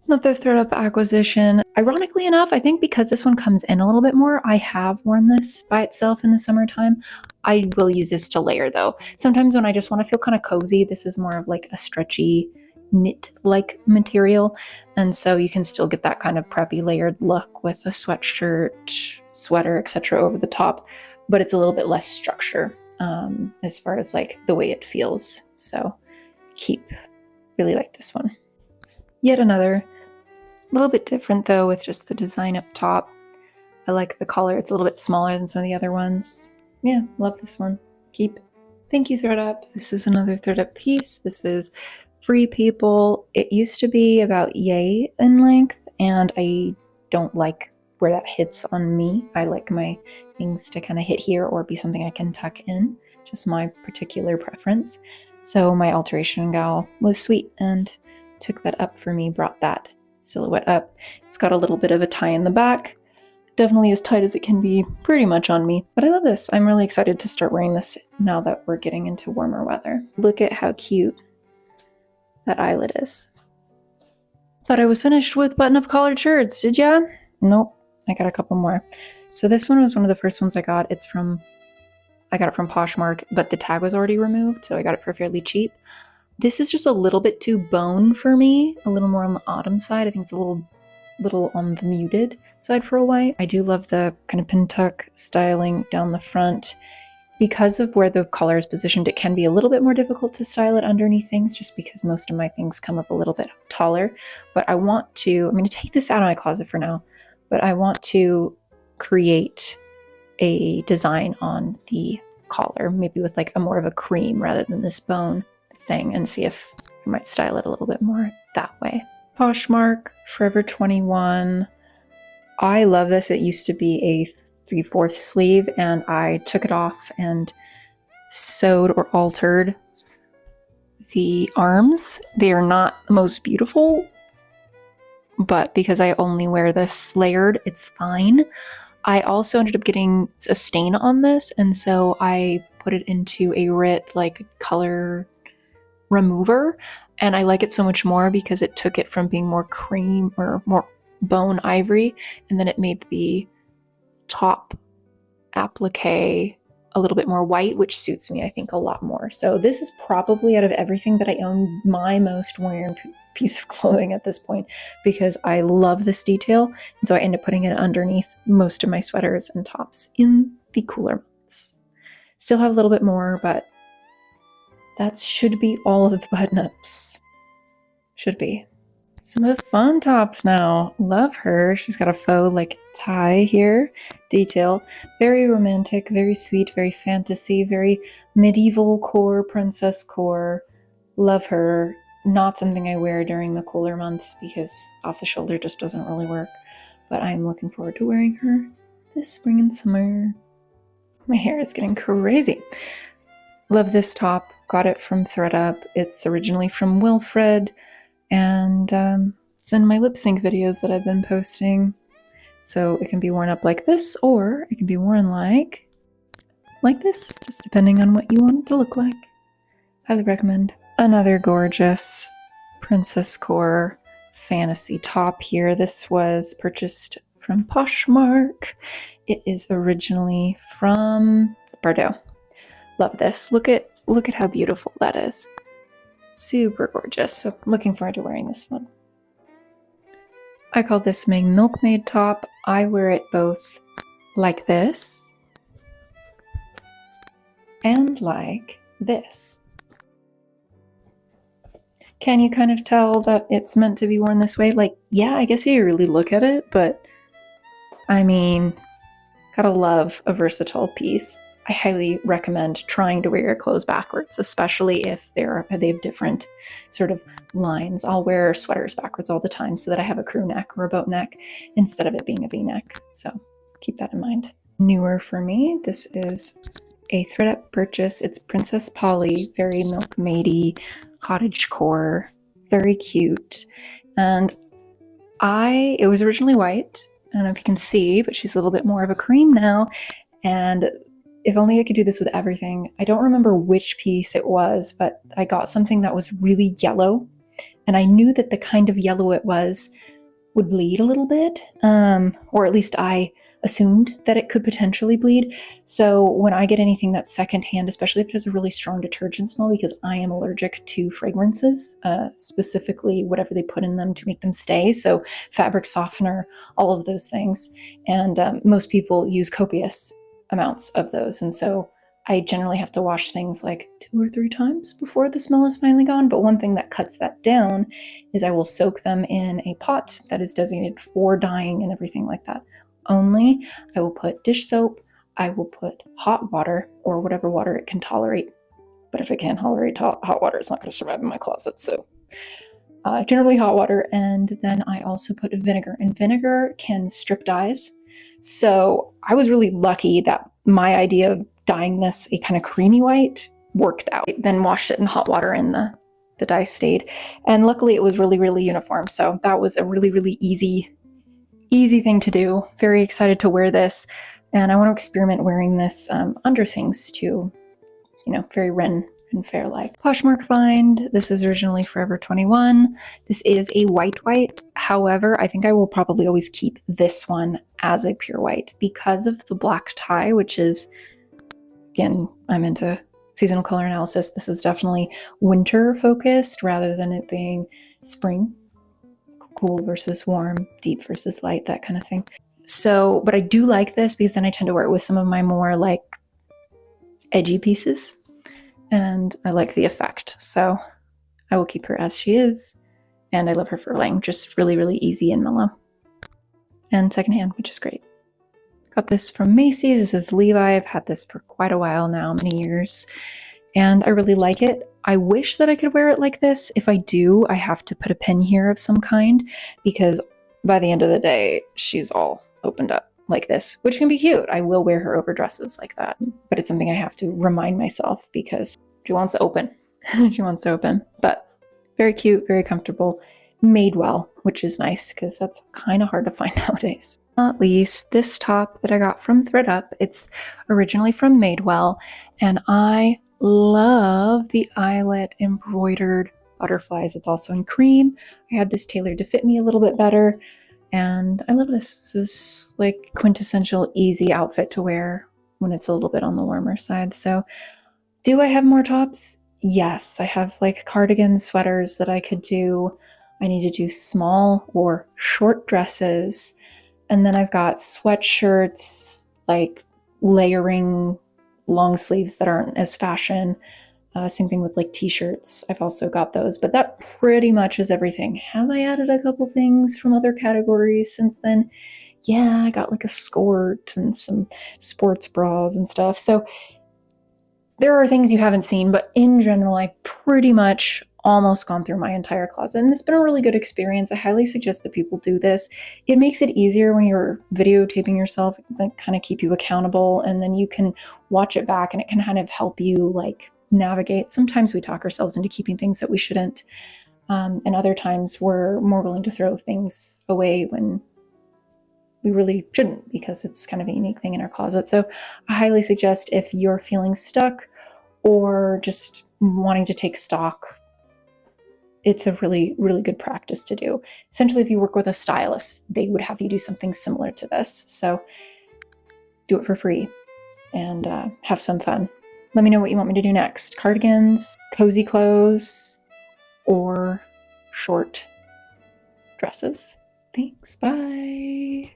Another thread-up acquisition. Ironically enough, I think because this one comes in a little bit more, I have worn this by itself in the summertime. I will use this to layer though. Sometimes when I just want to feel kind of cozy, this is more of like a stretchy knit-like material. And so you can still get that kind of preppy layered look with a sweatshirt, sweater, etc. over the top, but it's a little bit less structure as far as like the way it feels. So really like this one. Yet another. A little bit different though with just the design up top. I like the collar. It's a little bit smaller than some of the other ones. Yeah, love this one. Keep. Thank you, thread-up. This is another thread-up piece. This is Free People. It used to be about yay in length, and I don't like where that hits on me. I like my things to kind of hit here or be something I can tuck in. Just my particular preference. So my alteration gal was sweet and took that up for me, brought that silhouette up. It's got a little bit of a tie in the back. Definitely as tight as it can be, pretty much on me. But I love this. I'm really excited to start wearing this now that we're getting into warmer weather. Look at how cute that eyelet is. Thought I was finished with button-up collared shirts, did ya? Nope, I got a couple more. So this one was one of the first ones I got. I got it from Poshmark, but the tag was already removed, so I got it for fairly cheap. This is just a little bit too bone for me, a little more on the autumn side. I think it's a little on the muted side for a white. I do love the kind of pin tuck styling down the front. Because of where the collar is positioned, it can be a little bit more difficult to style it underneath things just because most of my things come up a little bit taller. But I'm going to take this out of my closet for now, but I want to create a design on the collar, maybe with like a more of a cream rather than this bone thing, and see if I might style it a little bit more that way. Poshmark, Forever 21. I love this. It used to be a 3/4 sleeve, and I took it off and sewed or altered the arms. They are not the most beautiful, but because I only wear this layered, it's fine. I also ended up getting a stain on this, and so I put it into a RIT like color remover, and I like it so much more because it took it from being more cream or more bone ivory, and then it made the top applique a little bit more white, which suits me, I think, a lot more. So this is probably, out of everything that I own, my most worn piece of clothing at this point, because I love this detail, and so I end up putting it underneath most of my sweaters and tops in the cooler months. Still have a little bit more, but that should be all of the button-ups. Should be. Some of the fun tops now. Love her. She's got a faux like tie here. Detail. Very romantic, very sweet, very fantasy, very medieval core, princess core. Love her. Not something I wear during the cooler months because off the shoulder just doesn't really work. But I'm looking forward to wearing her this spring and summer. My hair is getting crazy. Love this top. Got it from thread-up. It's originally from Wilfred. And it's in my lip sync videos that I've been posting. So it can be worn up like this, or it can be worn like this, just depending on what you want it to look like. Highly recommend. Another gorgeous princess core fantasy top here. This was purchased from Poshmark. It is originally from Bordeaux. Love this. Look at how beautiful that is. Super gorgeous. So I'm looking forward to wearing this one. I call this my milkmaid top. I wear it both like this and like this. Can you kind of tell that it's meant to be worn this way? Like, yeah, I guess you really look at it, but I mean, gotta love a versatile piece. I highly recommend trying to wear your clothes backwards, especially if they have different sort of lines. I'll wear sweaters backwards all the time so that I have a crew neck or a boat neck instead of it being a V-neck. So keep that in mind. Newer for me, this is a thread-up purchase. It's Princess Polly, very milkmaidy, cottagecore, very cute. And it was originally white. I don't know if you can see, but she's a little bit more of a cream now. And if only I could do this with everything. I don't remember which piece it was, but I got something that was really yellow, and I knew that the kind of yellow it was would bleed a little bit, or at least I assumed that it could potentially bleed. So when I get anything that's secondhand, especially if it has a really strong detergent smell, because I am allergic to fragrances, specifically whatever they put in them to make them stay. So fabric softener, all of those things. And most people use copious amounts of those. And so I generally have to wash things like 2 or 3 times before the smell is finally gone. But one thing that cuts that down is I will soak them in a pot that is designated for dyeing and everything like that. Only I will put dish soap, I will put hot water or whatever water it can tolerate. But if it can't tolerate hot water, it's not going to survive in my closet. So generally hot water. And then I also put vinegar, and vinegar can strip dyes. So I was really lucky that my idea of dyeing this a kind of creamy white worked out. Then washed it in hot water and the dye stayed. And luckily it was really, really uniform. So that was a really, really easy thing to do. Very excited to wear this. And I want to experiment wearing this under things too. You know, very Ren and Fair like. Poshmark find. This is originally Forever 21. This is a white. However, I think I will probably always keep this one as a pure white because of the black tie, which is, again, I'm into seasonal color analysis. This is definitely winter focused rather than it being spring. Cool versus warm, deep versus light, that kind of thing. So, but I do like this because then I tend to wear it with some of my more like edgy pieces. And I like the effect. So I will keep her as she is. And I love her furling, just really, really easy and mellow. And secondhand, which is great. Got this from Macy's. This is Levi. I've had this for quite a while now, many years. And I really like it. I wish that I could wear it like this. If I do, I have to put a pin here of some kind because by the end of the day, she's all opened up like this, which can be cute. I will wear her over dresses like that, but it's something I have to remind myself because she wants to open. She wants to open, but very cute, very comfortable, made well, which is nice because that's kind of hard to find nowadays. Not least, this top that I got from ThreadUp. It's originally from Madewell, and I love the eyelet embroidered butterflies. It's also in cream. I had this tailored to fit me a little bit better, and I love this. This is like quintessential easy outfit to wear when it's a little bit on the warmer side. So do I have more tops? Yes, I have like cardigans, sweaters that I could do. I need to do small or short dresses. And then I've got sweatshirts, like layering long sleeves that aren't as fashion. Same thing with like t-shirts. I've also got those, but that pretty much is everything. Have I added a couple things from other categories since then? Yeah, I got like a skirt and some sports bras and stuff. So there are things you haven't seen, but in general, I pretty much almost gone through my entire closet, and it's been a really good experience. I highly suggest that people do this. It makes it easier when you're videotaping yourself, that kind of keep you accountable, and then you can watch it back and it can kind of help you like navigate. Sometimes we talk ourselves into keeping things that we shouldn't, and other times we're more willing to throw things away when we really shouldn't because it's kind of a unique thing in our closet. So I highly suggest if you're feeling stuck or just wanting to take stock, it's a really, really good practice to do. Essentially, if you work with a stylist, they would have you do something similar to this. So do it for free and have some fun. Let me know what you want me to do next. Cardigans, cozy clothes, or short dresses. Thanks, bye.